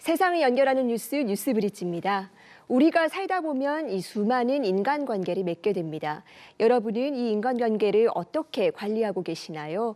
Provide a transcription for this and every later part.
세상을 연결하는 뉴스 뉴스브릿지입니다. 우리가 살다 보면 이 수많은 인간관계를 맺게 됩니다. 여러분은 이 인간관계를 어떻게 관리하고 계시나요?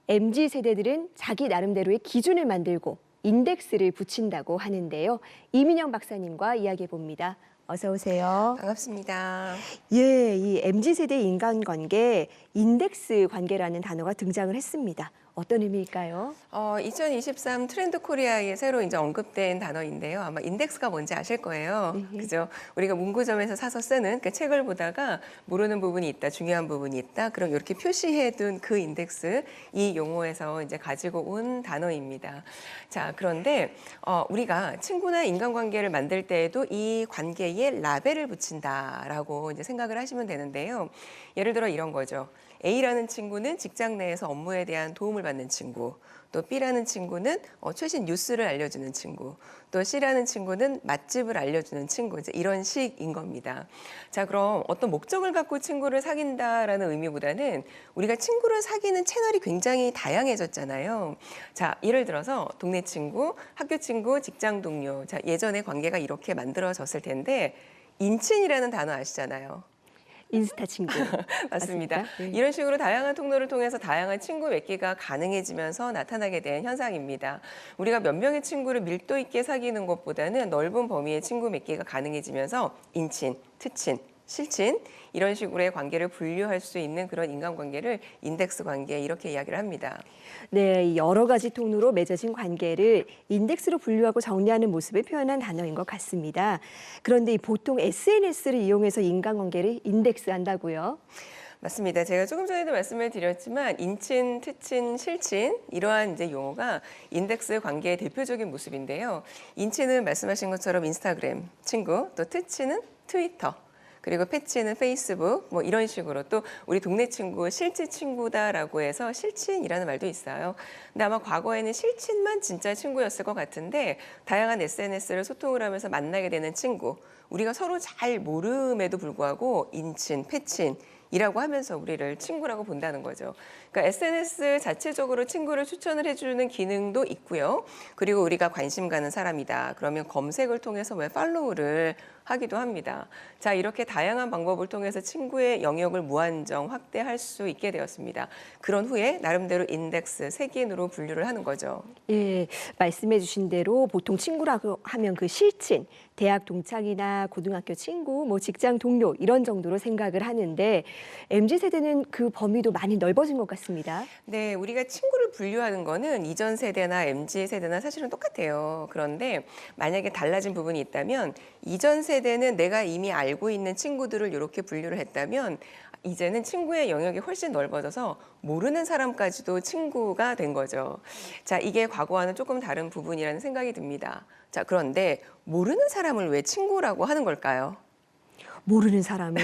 MZ세대들은 자기 나름대로의 기준을 만들고 인덱스를 붙인다고 하는데요. 이민영 박사님과 이야기해봅니다. 어서 오세요. 반갑습니다. 예, 이 MZ세대 인간관계 인덱스 관계라는 단어가 등장을 했습니다. 어떤 의미일까요? 2023 트렌드 코리아에 새로 이제 언급된 단어인데요. 아마 인덱스가 뭔지 아실 거예요. 그죠? 우리가 문구점에서 사서 쓰는 그 책을 보다가 모르는 부분이 있다, 중요한 부분이 있다. 그럼 이렇게 표시해둔 그 인덱스, 이 용어에서 이제 가지고 온 단어입니다. 자, 그런데 우리가 친구나 인간관계를 만들 때에도 이 관계에 라벨을 붙인다라고 이제 생각을 하시면 되는데요. 예를 들어 이런 거죠. A라는 친구는 직장 내에서 업무에 대한 도움을 받는 친구, 또 B라는 친구는 최신 뉴스를 알려주는 친구, 또 C라는 친구는 맛집을 알려주는 친구, 이제 이런 식인 겁니다. 자, 그럼 어떤 목적을 갖고 친구를 사귄다라는 의미보다는 우리가 친구를 사귀는 채널이 굉장히 다양해졌잖아요. 자, 예를 들어서 동네 친구, 학교 친구, 직장 동료. 자, 예전에 관계가 이렇게 만들어졌을 텐데 인친이라는 단어 아시잖아요. 인스타 친구. 맞습니다. 네. 이런 식으로 다양한 통로를 통해서 다양한 친구 맺기가 가능해지면서 나타나게 된 현상입니다. 우리가 몇 명의 친구를 밀도 있게 사귀는 것보다는 넓은 범위의 친구 맺기가 가능해지면서 인친, 트친, 실친 이런 식으로의 관계를 분류할 수 있는 그런 인간관계를 인덱스 관계 이렇게 이야기를 합니다. 네, 여러 가지 통로로 맺어진 관계를 인덱스로 분류하고 정리하는 모습을 표현한 단어인 것 같습니다. 그런데 보통 SNS를 이용해서 인간관계를 인덱스한다고요? 맞습니다. 제가 조금 전에도 말씀을 드렸지만 인친, 트친, 실친 이러한 이제 용어가 인덱스 관계의 대표적인 모습인데요. 인친은 말씀하신 것처럼 인스타그램 친구, 또 트친은 트위터. 그리고 패치는 페이스북 뭐 이런 식으로 또 우리 동네 친구 실제 친구다라고 해서 실친이라는 말도 있어요. 근데 아마 과거에는 실친만 진짜 친구였을 것 같은데 다양한 SNS를 소통을 하면서 만나게 되는 친구 우리가 서로 잘 모름에도 불구하고 인친, 패친 이라고 하면서 우리를 친구라고 본다는 거죠. 그러니까 SNS 자체적으로 친구를 추천을 해주는 기능도 있고요. 그리고 우리가 관심 가는 사람이다. 그러면 검색을 통해서 왜 팔로우를 하기도 합니다. 자, 이렇게 다양한 방법을 통해서 친구의 영역을 무한정 확대할 수 있게 되었습니다. 그런 후에 나름대로 인덱스, 색인으로 분류를 하는 거죠. 예, 말씀해 주신 대로 보통 친구라고 하면 그 실친, 대학 동창이나 고등학교 친구, 뭐 직장 동료 이런 정도로 생각을 하는데 MZ세대는 그 범위도 많이 넓어진 것 같습니다. 네, 우리가 친구를 분류하는 거는 이전 세대나 MZ 세대나 사실은 똑같아요. 그런데 만약에 달라진 부분이 있다면 이전 세대는 내가 이미 알고 있는 친구들을 이렇게 분류를 했다면 이제는 친구의 영역이 훨씬 넓어져서 모르는 사람까지도 친구가 된 거죠. 자, 이게 과거와는 조금 다른 부분이라는 생각이 듭니다. 자, 그런데 모르는 사람을 왜 친구라고 하는 걸까요? 모르는 사람을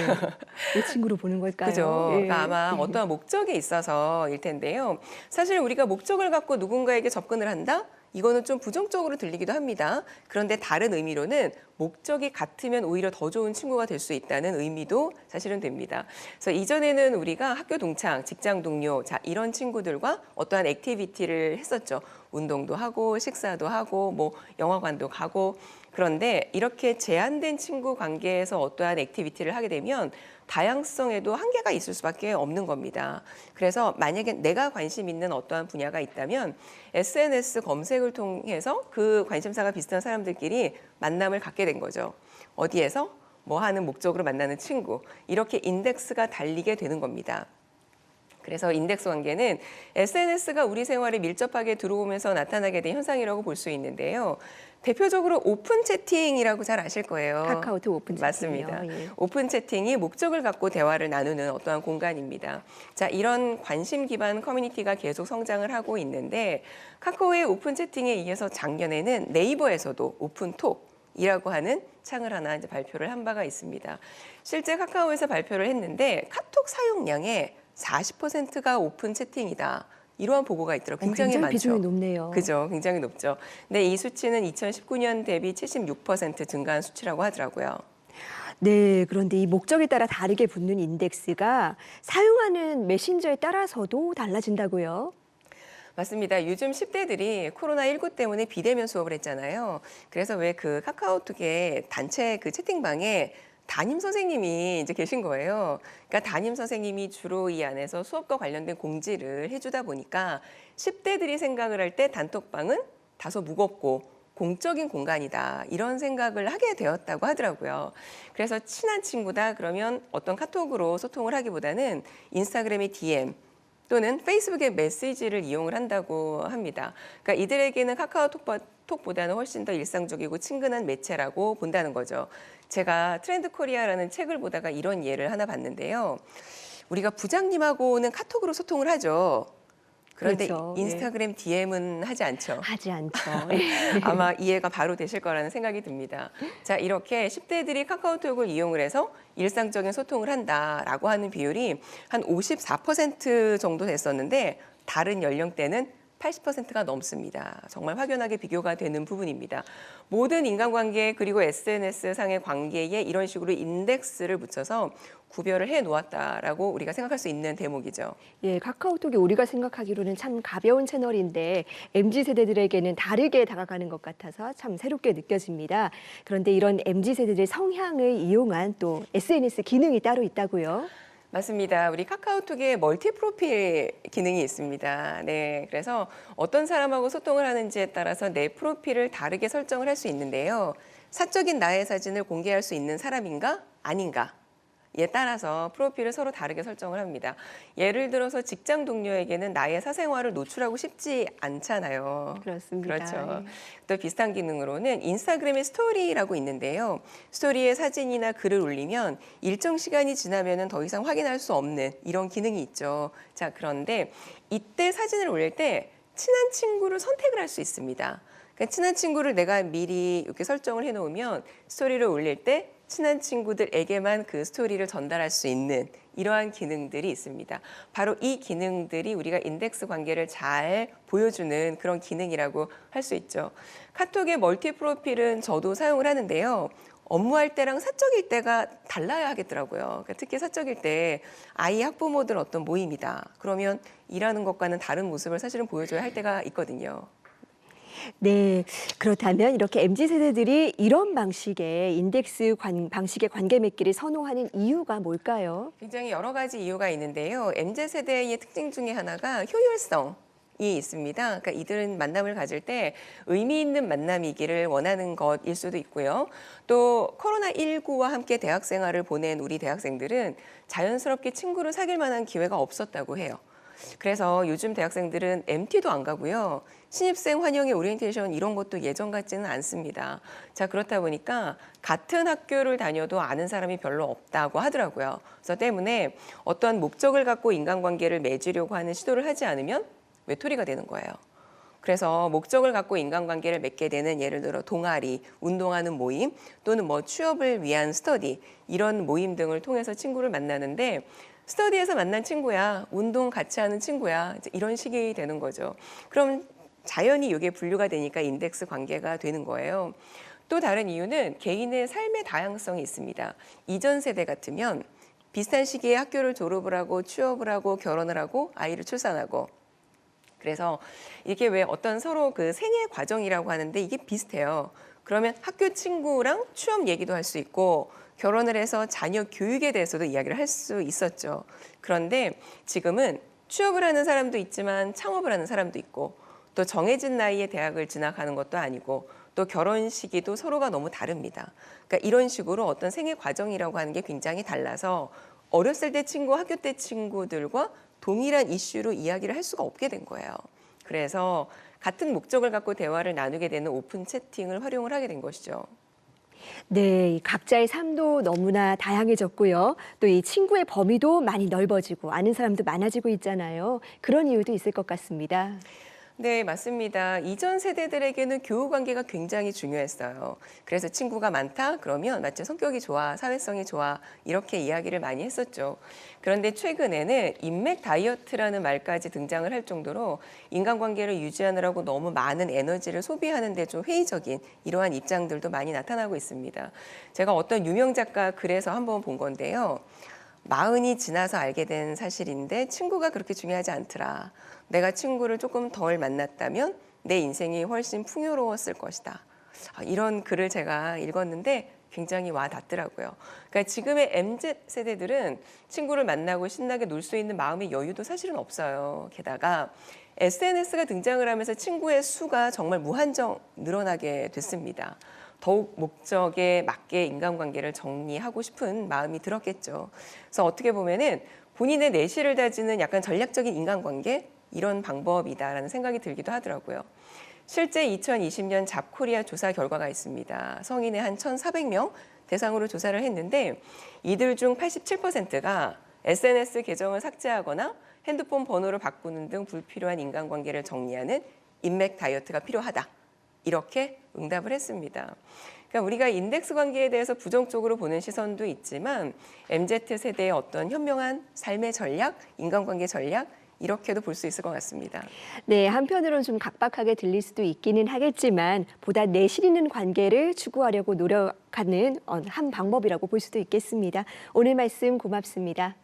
내 친구로 보는 걸까요? 그죠. 예. 그러니까 아마 어떠한 목적이 있어서일 텐데요. 사실 우리가 목적을 갖고 누군가에게 접근을 한다? 이거는 좀 부정적으로 들리기도 합니다. 그런데 다른 의미로는 목적이 같으면 오히려 더 좋은 친구가 될 수 있다는 의미도 사실은 됩니다. 그래서 이전에는 우리가 학교 동창, 직장 동료, 자, 이런 친구들과 어떠한 액티비티를 했었죠. 운동도 하고, 식사도 하고, 뭐 영화관도 가고. 그런데 이렇게 제한된 친구 관계에서 어떠한 액티비티를 하게 되면 다양성에도 한계가 있을 수밖에 없는 겁니다. 그래서 만약에 내가 관심 있는 어떠한 분야가 있다면 SNS 검색을 통해서 그 관심사가 비슷한 사람들끼리 만남을 갖게 된 거죠. 어디에서? 뭐 하는 목적으로 만나는 친구. 이렇게 인덱스가 달리게 되는 겁니다. 그래서 인덱스 관계는 SNS가 우리 생활에 밀접하게 들어오면서 나타나게 된 현상이라고 볼 수 있는데요. 대표적으로 오픈 채팅이라고 잘 아실 거예요. 카카오톡 오픈 채팅이요. 맞습니다. 예. 오픈 채팅이 목적을 갖고 대화를 나누는 어떠한 공간입니다. 자, 이런 관심 기반 커뮤니티가 계속 성장을 하고 있는데 카카오의 오픈 채팅에 이어서 작년에는 네이버에서도 오픈톡 이라고 하는 창을 하나 이제 발표를 한 바가 있습니다. 실제 카카오에서 발표를 했는데 카톡 사용량의 40%가 오픈 채팅이다. 이러한 보고가 있더라고요. 굉장히 많죠. 비중이 높네요. 그죠. 굉장히 높죠. 근데 이 수치는 2019년 대비 76% 증가한 수치라고 하더라고요. 네, 그런데 이 목적에 따라 다르게 붙는 인덱스가 사용하는 메신저에 따라서도 달라진다고요? 맞습니다. 요즘 10대들이 코로나19 때문에 비대면 수업을 했잖아요. 그래서 왜 그 카카오톡의 단체 그 채팅방에 담임 선생님이 이제 계신 거예요. 그러니까 담임 선생님이 주로 이 안에서 수업과 관련된 공지를 해주다 보니까 10대들이 생각을 할 때 단톡방은 다소 무겁고 공적인 공간이다. 이런 생각을 하게 되었다고 하더라고요. 그래서 친한 친구다 그러면 어떤 카톡으로 소통을 하기보다는 인스타그램의 DM 또는 페이스북의 메시지를 이용을 한다고 합니다. 그러니까 이들에게는 카카오톡보다는 훨씬 더 일상적이고 친근한 매체라고 본다는 거죠. 제가 트렌드 코리아라는 책을 보다가 이런 예를 하나 봤는데요. 우리가 부장님하고는 카톡으로 소통을 하죠. 그런데 그렇죠. 인스타그램 DM은 하지 않죠. 하지 않죠. 아마 이해가 바로 되실 거라는 생각이 듭니다. 자, 이렇게 10대들이 카카오톡을 이용을 해서 일상적인 소통을 한다라고 하는 비율이 한 54% 정도 됐었는데 다른 연령대는 80%가 넘습니다. 정말 확연하게 비교가 되는 부분입니다. 모든 인간관계 그리고 SNS상의 관계에 이런 식으로 인덱스를 붙여서 구별을 해 놓았다라고 우리가 생각할 수 있는 대목이죠. 예, 카카오톡이 우리가 생각하기로는 참 가벼운 채널인데 MZ 세대들에게는 다르게 다가가는 것 같아서 참 새롭게 느껴집니다. 그런데 이런 MZ 세대들의 성향을 이용한 또 SNS 기능이 따로 있다고요? 맞습니다. 우리 카카오톡에 멀티 프로필 기능이 있습니다. 네, 그래서 어떤 사람하고 소통을 하는지에 따라서 내 프로필을 다르게 설정을 할 수 있는데요. 사적인 나의 사진을 공개할 수 있는 사람인가 아닌가? 에 따라서 프로필을 서로 다르게 설정을 합니다. 예를 들어서 직장 동료에게는 나의 사생활을 노출하고 싶지 않잖아요. 그렇습니다. 그렇죠. 예. 또 비슷한 기능으로는 인스타그램의 스토리라고 있는데요. 스토리에 사진이나 글을 올리면 일정 시간이 지나면은 더 이상 확인할 수 없는 이런 기능이 있죠. 자, 그런데 이때 사진을 올릴 때 친한 친구를 선택을 할 수 있습니다. 그러니까 친한 친구를 내가 미리 이렇게 설정을 해놓으면 스토리를 올릴 때 친한 친구들에게만 그 스토리를 전달할 수 있는 이러한 기능들이 있습니다. 바로 이 기능들이 우리가 인덱스 관계를 잘 보여주는 그런 기능이라고 할 수 있죠. 카톡의 멀티 프로필은 저도 사용을 하는데요. 업무할 때랑 사적일 때가 달라야 하겠더라고요. 그러니까 특히 사적일 때 아이 학부모들 어떤 모임이다. 그러면 일하는 것과는 다른 모습을 사실은 보여줘야 할 때가 있거든요. 네, 그렇다면 이렇게 MZ 세대들이 이런 방식의 방식의 관계 맺기를 선호하는 이유가 뭘까요? 굉장히 여러 가지 이유가 있는데요. MZ세대의 특징 중에 하나가 효율성이 있습니다. 그러니까 이들은 만남을 가질 때 의미 있는 만남이기를 원하는 것일 수도 있고요. 또 코로나19와 함께 대학 생활을 보낸 우리 대학생들은 자연스럽게 친구를 사귈 만한 기회가 없었다고 해요. 그래서 요즘 대학생들은 MT도 안 가고요. 신입생 환영회 오리엔테이션 이런 것도 예전 같지는 않습니다. 자, 그렇다 보니까 같은 학교를 다녀도 아는 사람이 별로 없다고 하더라고요. 그래서 때문에 어떠한 목적을 갖고 인간관계를 맺으려고 하는 시도를 하지 않으면 외톨이가 되는 거예요. 그래서 목적을 갖고 인간관계를 맺게 되는 예를 들어 동아리, 운동하는 모임 또는 뭐 취업을 위한 스터디 이런 모임 등을 통해서 친구를 만나는데 스터디에서 만난 친구야, 운동 같이 하는 친구야, 이제 이런 식이 되는 거죠. 그럼 자연히 이게 분류가 되니까 인덱스 관계가 되는 거예요. 또 다른 이유는 개인의 삶의 다양성이 있습니다. 이전 세대 같으면 비슷한 시기에 학교를 졸업을 하고 취업을 하고 결혼을 하고 아이를 출산하고 그래서 이게 왜 어떤 서로 그 생애 과정이라고 하는데 이게 비슷해요. 그러면 학교 친구랑 취업 얘기도 할 수 있고 결혼을 해서 자녀 교육에 대해서도 이야기를 할 수 있었죠. 그런데 지금은 취업을 하는 사람도 있지만 창업을 하는 사람도 있고 또 정해진 나이에 대학을 진학하는 것도 아니고 또 결혼 시기도 서로가 너무 다릅니다. 그러니까 이런 식으로 어떤 생애 과정이라고 하는 게 굉장히 달라서 어렸을 때 친구, 학교 때 친구들과 동일한 이슈로 이야기를 할 수가 없게 된 거예요. 그래서 같은 목적을 갖고 대화를 나누게 되는 오픈 채팅을 활용을 하게 된 것이죠. 네, 이 각자의 삶도 너무나 다양해졌고요. 또 이 친구의 범위도 많이 넓어지고 아는 사람도 많아지고 있잖아요. 그런 이유도 있을 것 같습니다. 네, 맞습니다. 이전 세대들에게는 교우 관계가 굉장히 중요했어요. 그래서 친구가 많다? 그러면 마치 성격이 좋아, 사회성이 좋아, 이렇게 이야기를 많이 했었죠. 그런데 최근에는 인맥 다이어트라는 말까지 등장을 할 정도로 인간관계를 유지하느라고 너무 많은 에너지를 소비하는 데 좀 회의적인 이러한 입장들도 많이 나타나고 있습니다. 제가 어떤 유명 작가 글에서 한번 본 건데요. 마흔이 지나서 알게 된 사실인데 친구가 그렇게 중요하지 않더라. 내가 친구를 조금 덜 만났다면 내 인생이 훨씬 풍요로웠을 것이다. 이런 글을 제가 읽었는데 굉장히 와 닿더라고요. 그러니까 지금의 MZ 세대들은 친구를 만나고 신나게 놀 수 있는 마음의 여유도 사실은 없어요. 게다가 SNS가 등장을 하면서 친구의 수가 정말 무한정 늘어나게 됐습니다. 더욱 목적에 맞게 인간관계를 정리하고 싶은 마음이 들었겠죠. 그래서 어떻게 보면은 본인의 내실을 다지는 약간 전략적인 인간관계 이런 방법이다라는 생각이 들기도 하더라고요. 실제 2020년 잡코리아 조사 결과가 있습니다. 성인의 한 1,400명 대상으로 조사를 했는데 이들 중 87%가 SNS 계정을 삭제하거나 핸드폰 번호를 바꾸는 등 불필요한 인간관계를 정리하는 인맥 다이어트가 필요하다. 이렇게 응답을 했습니다. 그러니까 우리가 인덱스 관계에 대해서 부정적으로 보는 시선도 있지만 MZ세대의 어떤 현명한 삶의 전략, 인간관계 전략 이렇게도 볼 수 있을 것 같습니다. 네, 한편으로는 좀 각박하게 들릴 수도 있기는 하겠지만 보다 내실 있는 관계를 추구하려고 노력하는 한 방법이라고 볼 수도 있겠습니다. 오늘 말씀 고맙습니다.